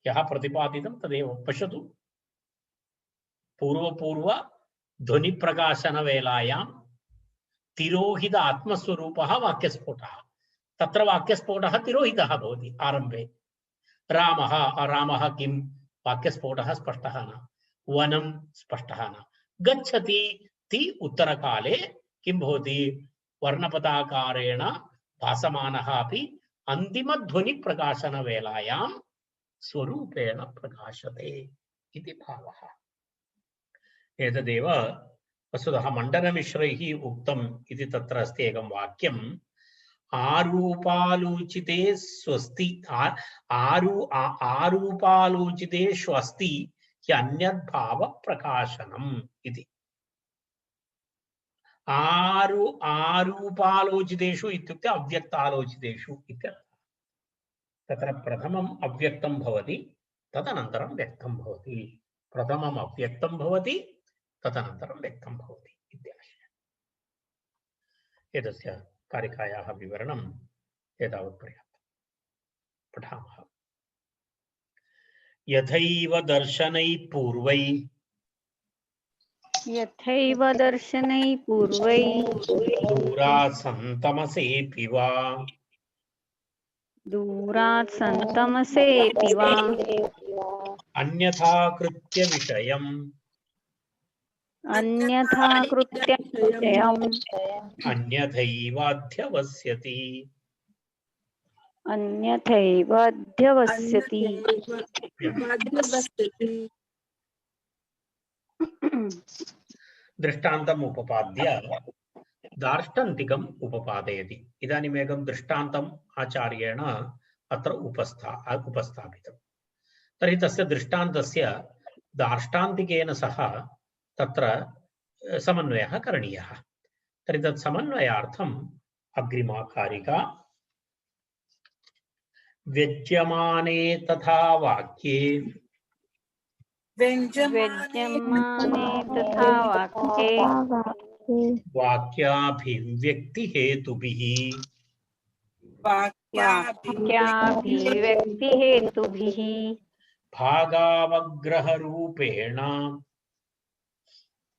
यः प्रतिपादितं तदेव पश्यतु। पूर्वपूर्व ध्वनिप्रकाशनवेलायां तिरोहित आत्मस्वरूपः वाक्यस्फोटः। तत्र वाक्यस्फोटः तिरोहितः भवति आरम्भे। रामः किं वाक्यस्फोटः स्पष्टः न। वनं स्पष्टः न। गच्छति ति उत्तरकाले किं भवति वर्णपदाकारेण भासमानः अपि अन्तिमध्वनिप्रकाशनवेलायां स्वरूपेण प्रकाशते इति भावः। एतदेव वस्तुतः मण्डनमिश्रैः उक्तम् इति तत्र अस्ति एकं वाक्यम्। आरूपालोचिते स्वस्ति आरूपालोचिते स्वस्ति ह्यन्यद्भाव प्रकाशनम् इति। आरूपालोचितेषु इत्युक्ते अव्यक्तालोचितेषु इत्यर्थः। तत्र प्रथमम् अव्यक्तं भवति, तदनन्तरं व्यक्तं भवति। प्रथमम् अव्यक्तं भवति, तदनन्तरं व्यक्तं भवति इत्याशयः। एतस्य कारिकायाः विवरणम् एतावत् पर्याप्तं। पठामः। यथैव दर्शनैः पूर्वैः दूरात् सन्तमसेऽपि वा अन्यथा कृत्य विषयम् अन्यथैवाध्यवस्यति। दृष्टान्तम् उपपाद्य दार्ष्टान्तिकम् उपपादयति। इदानीम् एकं दृष्टान्तम् आचार्येण अत्र उपस्थापितम्। तर्हि तस्य दृष्टान्तस्य दार्ष्टान्तिकेन सह तत्र समन्वयः करणीयः। तर्हि तत् समन्वयार्थम् अग्रिमा कारिका व्यज्यमाने तथा वाक्ये व्यज्यमाने तथा वाक्ये वाक्याभिव्यक्तिहेतुभिः वाक्याभिव्यक्तिहेतुभिः भागावग्रहरूपेण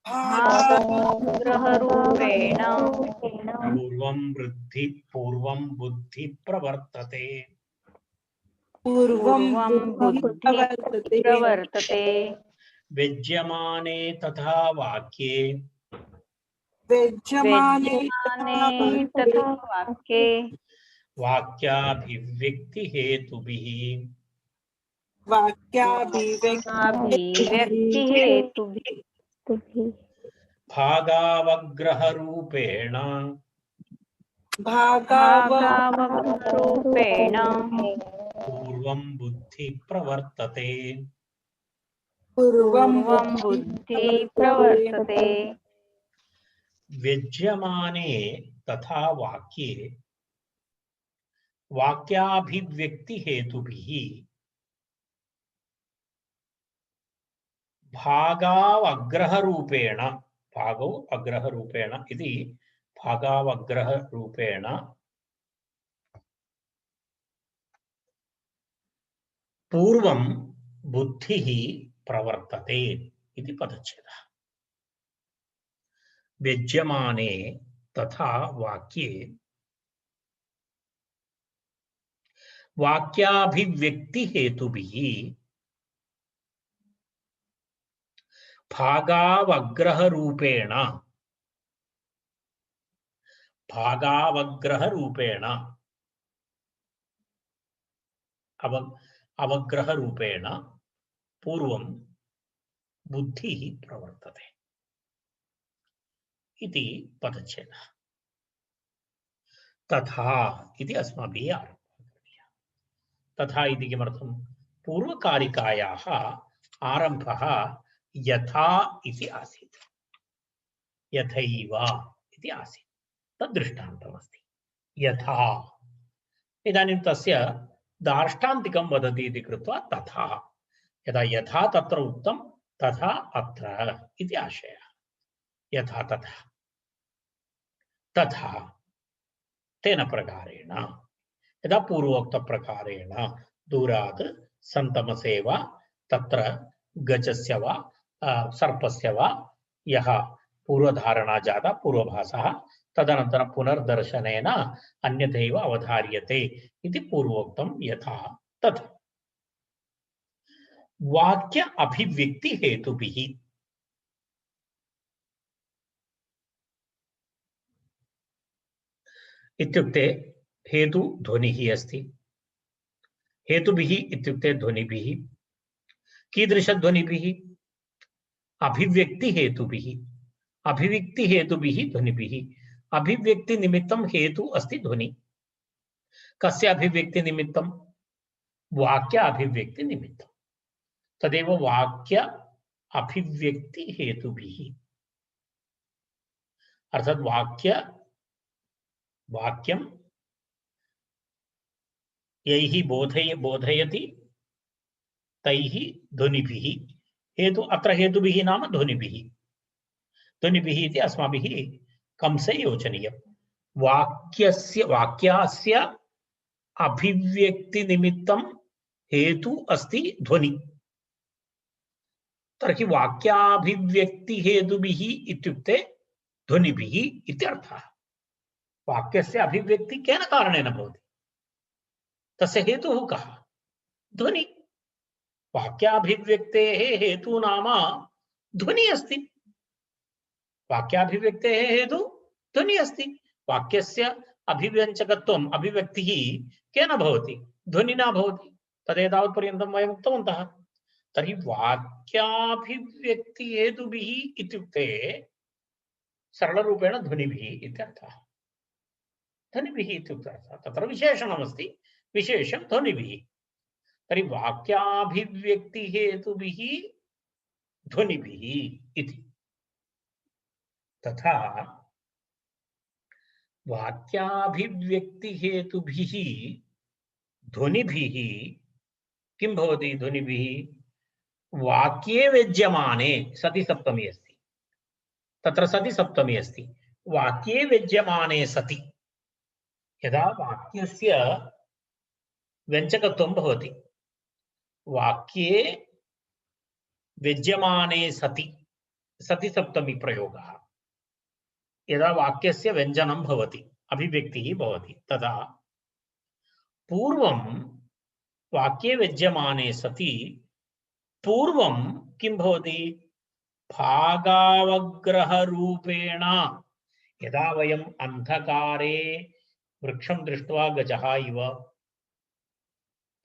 भावग्रहरूपेण पूर्वं बुद्धि प्रवर्तते। पूर्वं बुद्धि प्रवर्तते। व्यज्यमाने तथा वाक्ये व्यज्यमाने तथा वाक्ये वाक्याभिव्यक्तिहेतुभिः वाक्याभिव्यक्तिहेतुभिः भागावग्रहरूपेण भागावग्रहरूपेण पूर्वं बुद्धि प्रवर्तते। पूर्वं बुद्धि प्रवर्तते। व्यज्यमाने तथा वाक्ये वाक्याभिव्यक्तिहेतुभिः भागावग्रहरूपेण भागौ अग्रहरूपेण इति भागावग्रहरूपेण पूर्वं बुद्धिः प्रवर्तते इति पदच्छेदः। व्यज्यमाने तथा वाक्ये वाक्याभिव्यक्तिहेतुभिः भागावग्रहरूपेण अवग्रहरूपेण पूर्वं बुद्धिः प्रवर्तते इति पदच्छेदः। तथा इति अस्माभिः आरम्भः करणीयः। तथा इति किमर्थं? पूर्वकारिकायाः आरम्भः यथा इति आसीत्, यथैव इति आसीत्, तद् दृष्टान्तमस्ति। यथा इदानीं तस्य दार्ष्टान्तिकं वदति इति कृत्वा तथा, यदा यथा तत्र उक्तं तथा अत्र इति आशयः। यथा तथा तथा तेन प्रकारेण यदा पूर्वोक्तप्रकारेण दूरात् सन्तमसे वा तत्र गजस्य वा सर्पस्य वा यः पूर्वधारणा जाता पूर्वभासः तदनन्तरं पुनर्दर्शनेन अन्यथैव अवधार्यते इति पूर्वोक्तं यथा तथा। वाक्य अभिव्यक्ति हेतुभिः इत्युक्ते हेतु ध्वनिः अस्ति। हेतुभिः इत्युक्ते ध्वनिभिः। कीदृशध्वनिभिः? अभिव्यक्तिहेतुभिः। अभिव्यक्तिहेतुभिः ध्वनिभिः। अभिव्यक्तिनिमित्तं हेतु अस्ति ध्वनि। कस्य अभिव्यक्तिनिमित्तं? वाक्य अभिव्यक्तिनिमित्तं। तदेव वाक्य अभिव्यक्तिहेतुभिः। अर्थात् वाक्यं यैः बोधयति तैः ध्वनिभिः। हेतु अत्र हेतुभिः नाम ध्वनिभिः। ध्वनिभिः इति अस्माभिः कंसे योजनीयं। वाक्यास्य अभिव्यक्तिनिमित्तं हेतु अस्ति ध्वनि। तर्हि वाक्याभिव्यक्तिहेतुभिः इत्युक्ते ध्वनिभिः इत्यर्थः। वाक्यस्य अभिव्यक्ति केन कारणेन भवति? तस्य हेतुः कः? ध्वनि। वाक्याभिव्यक्तेः हेतु नाम ध्वनि अस्ति। वाक्याभिव्यक्तेः हेतु ध्वनि अस्ति। वाक्यस्य अभिव्यञ्जकत्वम् अभिव्यक्तिः केन भवति? ध्वनिना भवति। तदेतावत्पर्यन्तं वयम् उक्तवन्तः। तर्हि वाक्याभिव्यक्तिहेतुभिः इत्युक्ते सरलरूपेण ध्वनिभिः इत्यर्थः। ध्वनिभिः इत्युक्ते तत्र विशेषणमस्ति, विशेषं ध्वनिभिः। तर्हि वाक्याभिव्यक्तिहेतुभिः ध्वनिभिः इति। तथा वाक्याभिव्यक्तिहेतुभिः ध्वनिभिः किं भवति? ध्वनिभिः वाक्ये व्यज्यमाने सति सप्तमी अस्ति, तत्र सति सप्तमी अस्ति। वाक्ये व्यज्यमाने सति यदा वाक्यस्य व्यञ्जकत्वं भवति, वाक्ये व्यज्यमाने सति सति सप्तमी प्रयोगः, यदा वाक्यस्य व्यञ्जनं भवति, अभिव्यक्तिः भवति, तदा पूर्वं वाक्ये व्यज्यमाने सति पूर्वं किं भवति? भागावग्रहरूपेण यदा वयम् अन्धकारे वृक्षं दृष्ट्वा गजः इव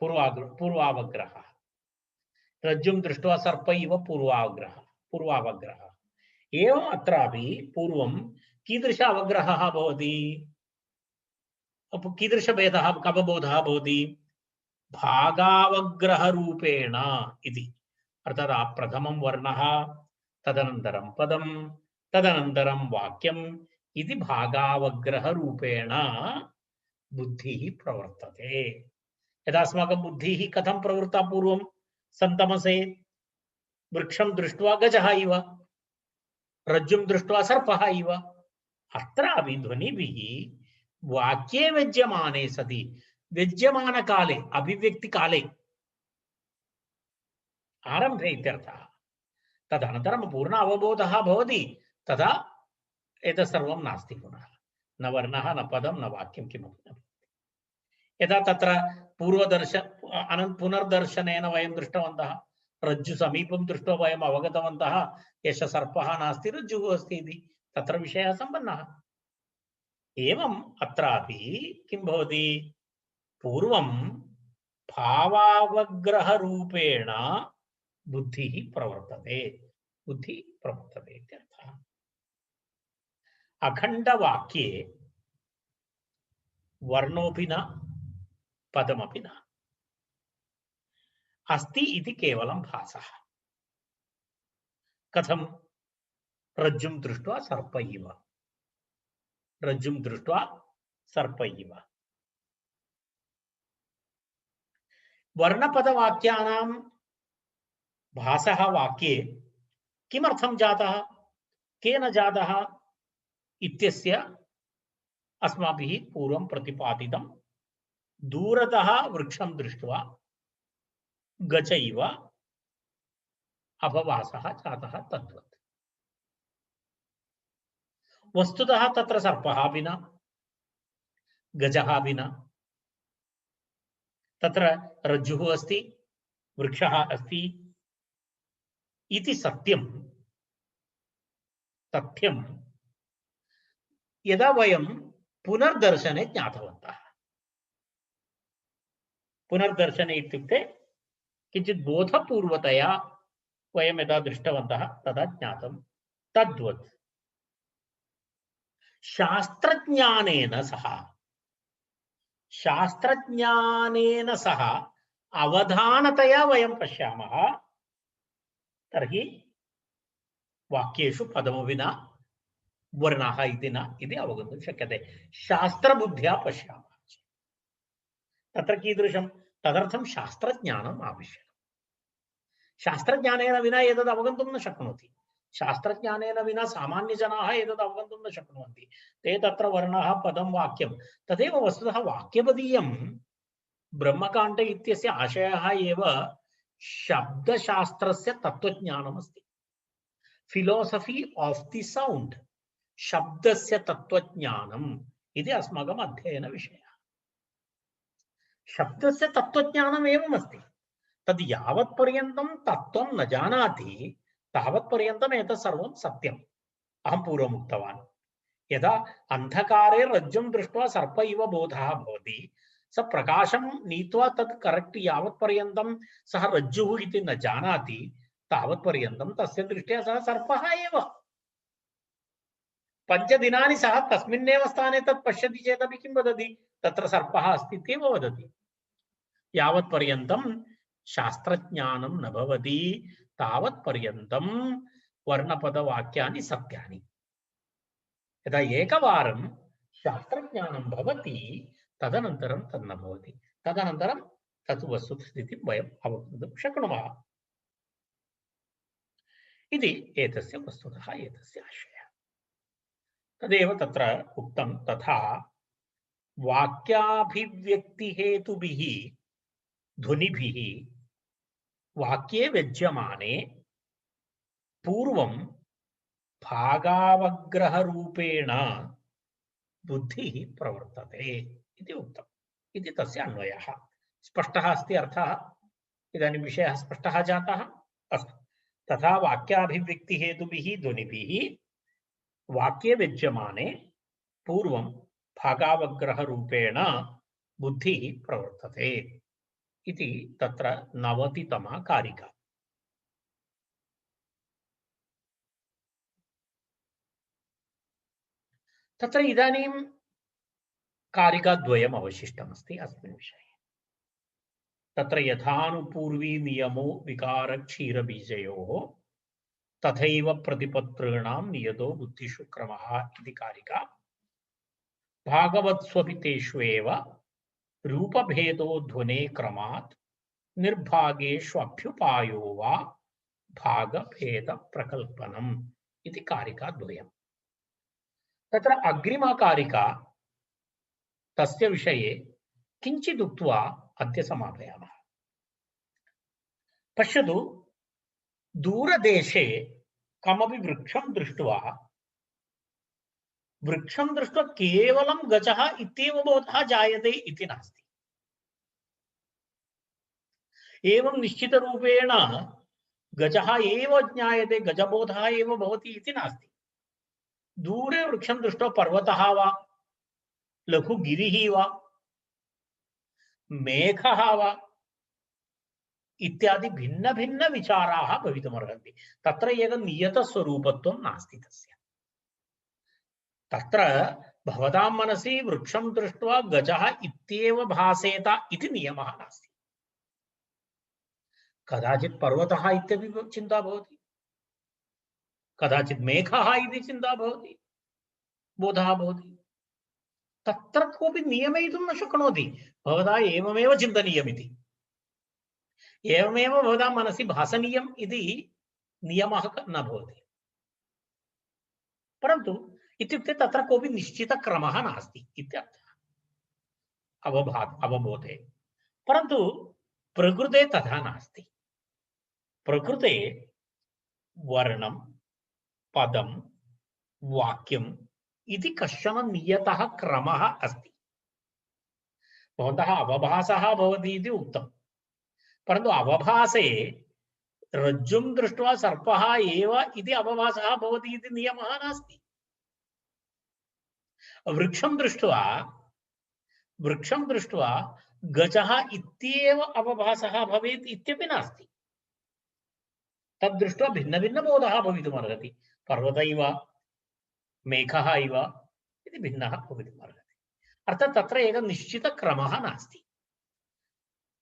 पूर्वावग्रहः, रज्जुं दृष्ट्वा सर्प इव पूर्वावग्रहः। एवम् अत्रापि पूर्वं कीदृश अवग्रहः भवति? कीदृशभेदः कवबोधः भवति? भागावग्रहरूपेण इति। अर्थात् प्रथमं वर्णः, तदनन्तरं पदं, तदनन्तरं वाक्यम् इति भागावग्रहरूपेण बुद्धिः प्रवर्तते। यदा अस्माकं बुद्धिः कथं प्रवृत्ता? पूर्वं सन्तमसे वृक्षं दृष्ट्वा गजः इव, रज्जुं दृष्ट्वा सर्पः इव। अत्रापि ध्वनिभिः वाक्ये व्यज्यमाने सति, व्यज्यमानकाले, अभिव्यक्तिकाले, आरम्भे इत्यर्थः। तदनन्तरं पूर्ण अवबोधः भवति, तदा एतत् सर्वं नास्ति पुनः, न वर्णः, न पदं, न वाक्यं, किमपि न भवति। यदा तत्र पुनर्दर्शनेन वयं दृष्टवन्तः, रज्जु समीपं दृष्ट्वा वयम् अवगतवन्तः एषः सर्पः नास्ति, रज्जुः अस्ति इति, तत्र विषयः सम्पन्नः। एवम् अत्रापि किं भवति? पूर्वं भावावग्रहरूपेण बुद्धिः प्रवर्तते, इत्यर्थः। अखण्डवाक्ये वर्णोऽपि न, पदमपि न, अस्ति इति केवलं भासः। कथं? रज्जुं दृष्ट्वा सर्प इव, रज्जुं दृष्ट्वा सर्प इव। वर्णपदवाक्यानां भासः वाक्ये किमर्थं जातः, केन जातः इत्यस्य अस्माभिः पूर्वं प्रतिपादितं। दूरतः वृक्षं दृष्ट्वा गज इव अभवासः जातः तद्वत्। वस्तुतः तत्र सर्पः अपि न, गजः अपि न, तत्र रज्जुः अस्ति, वृक्षः अस्ति इति सत्यं तथ्यं यदा वयं पुनर्दर्शने ज्ञातवन्तः। पुनर्दर्शने इत्युक्ते किञ्चित् बोधपूर्वतया वयं यदा दृष्टवन्तः तदा ज्ञातं। तद्वत् शास्त्रज्ञानेन सह अवधानतया वयं पश्यामः, तर्हि वाक्येषु पदमपि न, वर्णः इति न इति अवगन्तुं शक्यते। शास्त्रबुद्ध्या पश्यामः। तत्र कीदृशं? तदर्थं शास्त्रज्ञानम् आवश्यकम्। शास्त्रज्ञानेन विना एतद् अवगन्तुं न शक्नोति। शास्त्रज्ञानेन विना सामान्यजनाः एतद् अवगन्तुं न शक्नुवन्ति। ते तत्र वर्णः, पदं, वाक्यं, तदेव वस्तुतः वाक्यपदीयं ब्रह्मकाण्ड इत्यस्य आशयः एव शब्दशास्त्रस्य तत्त्वज्ञानमस्ति। फिलोसफी ऑफ द साउंड, शब्दस्य तत्त्वज्ञानम् इति अस्माकम् अध्ययन विषयः। शब्दस्य तत्त्वज्ञानम् एवमस्ति। तद् यावत्पर्यन्तं तत्त्वं न जानाति तावत्पर्यन्तम् एतत् सर्वं सत्यम्। अहं पूर्वम् उक्तवान्, यदा अन्धकारे रज्जुं दृष्ट्वा सर्प इव बोधः भवति, स प्रकाशं नीत्वा तत् करेक्ट् यावत्पर्यन्तं सः रज्जुः इति न जानाति तावत्पर्यन्तं तस्य दृष्ट्या सः सर्पः एव। 5 दिनानि सः तस्मिन्नेव स्थाने तत् पश्यति चेदपि किं वदति? तत्र सर्पः अस्ति इत्येव वदति। यावत्पर्यन्तं शास्त्रज्ञानं न भवति तावत्पर्यन्तं वर्णपदवाक्यानि सत्यानि। यदा एकवारं शास्त्रज्ञानं भवति तदनन्तरं तन्न भवति, तदनन्तरं तत् वस्तुस्थितिं वयम् अवगन्तुं शक्नुमः इति एतस्य वस्तुतः एतस्य आशयः। तदेव तत्र उक्तं, तथा वाक्याभिव्यक्तिहेतुभिः ध्वनिभिः वाक्ये व्यज्यमाने पूर्वं भागावग्रहरूपेण बुद्धिः प्रवर्तते इति उक्तम् इति तस्य अन्वयः। स्पष्टः अस्ति अर्थः? इदानीं विषयः स्पष्टः जातः? अस्तु। तथा वाक्याभिव्यक्तिहेतुभिः ध्वनिभिः वाक्ये व्यज्यमाने पूर्वं भागावग्रहरूपेण बुद्धिः प्रवर्तते इति तत्र 90तमा कारिका। तत्र इदानीं कारिकाद्वयम् अवशिष्टमस्ति अस्मिन् विषये। तत्र यथानुपूर्वी नियमो विकारक्षीरबीजयोः तथैव प्रतिपत्तॄणां नियतो बुद्धिषु क्रमः इति कारिका। भागवत्स्वपि तेष्वेव रूपभेदो ध्वने क्रमात् निर्भागेष्वभ्युपायो वा भागभेद प्रकल्पनम् इति कारिकाद्वयम्। तत्र अग्रिमा कारिका तस्य विषये किञ्चित् उक्त्वा अद्य समापयामः। पश्यतु, दूरदेशे कमपि वृक्षं दृष्ट्वा केवलं गजः इत्येव बोधः जायते इति नास्ति। एवं निश्चितरूपेण गजः एव ज्ञायते, गजबोधः एव भवति इति नास्ति। दूरे वृक्षं दृष्ट्वा पर्वतः वा लघुगिरिः वा मेघः वा इत्यादि भिन्न भिन्न विचाराः भवितुमर्हन्ति। तत्र एकं नियतस्वरूपत्वं नास्ति तस्य। तत्र भवतां मनसि वृक्षं दृष्ट्वा गजः इत्येव भासेत इति नियमः नास्ति। कदाचित् पर्वतः इत्यपि चिन्ता भवति, कदाचित् मेघः इति चिन्ता भवति, बोधः भवति। तत्र कोऽपि नियमयितुं न शक्नोति। भवता एवमेव चिन्तनीयमिति, एवमेव भवतां मनसि भासनीयम् इति नियमः न भवति। परन्तु इत्युक्ते तत्र कोऽपि निश्चितक्रमः नास्ति इत्यर्थः अवबोधे। परन्तु प्रकृते तथा नास्ति। प्रकृते वर्णं, पदं, वाक्यम् इति कश्चन नियतः क्रमः अस्ति। भवन्तः अवभासः भवति इति उक्तं, परन्तु अवभासे रज्जुं दृष्ट्वा सर्पः एव इति अवभासः भवति इति नियमः नास्ति। वृक्षं दृष्ट्वा गजः इत्येव अवभासः भवेत् इत्यपि नास्ति। तद् दृष्ट्वा भिन्न भिन्न बोधः भवितुमर्हति। पर्वत इव, मेघः इव इति भिन्नः भवितुमर्हति। अर्थात् तत्र एकः निश्चितक्रमः नास्ति।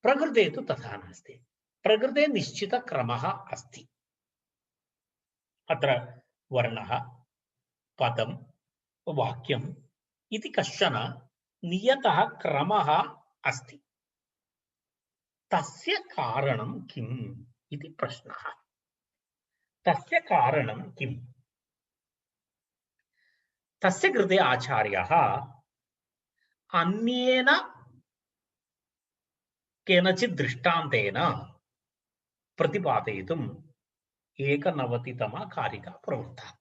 प्रकृते तु तथा नास्ति। प्रकृते निश्चितक्रमः अस्ति। अत्र वर्णः, पदं, वाक्यम् इति कश्चन नियतः क्रमः अस्ति। तस्य कारणं किम् इति प्रश्नः। तस्य कारणं किम्? तस्य कृते आचार्यः अन्येन केनचित् दृष्टान्तेन प्रतिपादयितुम् 91तमा कारिका प्रवृत्ता।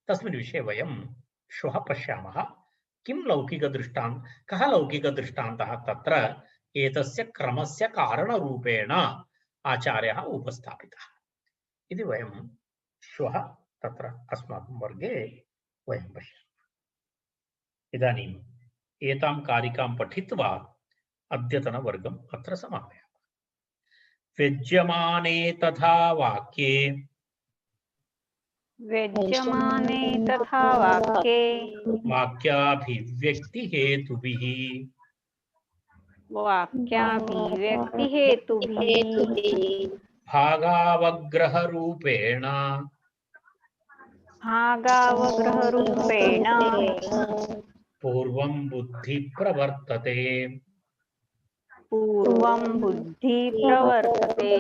तस्मिन् विषये वयं श्वः पश्यामः। कः लौकिकदृष्टान्तः तत्र एतस्य क्रमस्य कारणरूपेण आचार्यः उपस्थापितः इति वयं श्वः तत्र अस्माकं वर्गे वयं पश्यामः। इदानीम् एतां कारिकां पठित्वा अद्यतनवर्गम् अत्र समापयामः। व्यज्यमाने तथा वाक्ये वाक्याभिव्यक्तिहेतुभिः वाक्याभिव्यक्तिहेतुभिः भागावग्रहरूपेण भागावग्रहरूपेण पूर्वं बुद्धि प्रवर्तते। पूर्वं बुद्धि प्रवर्तते।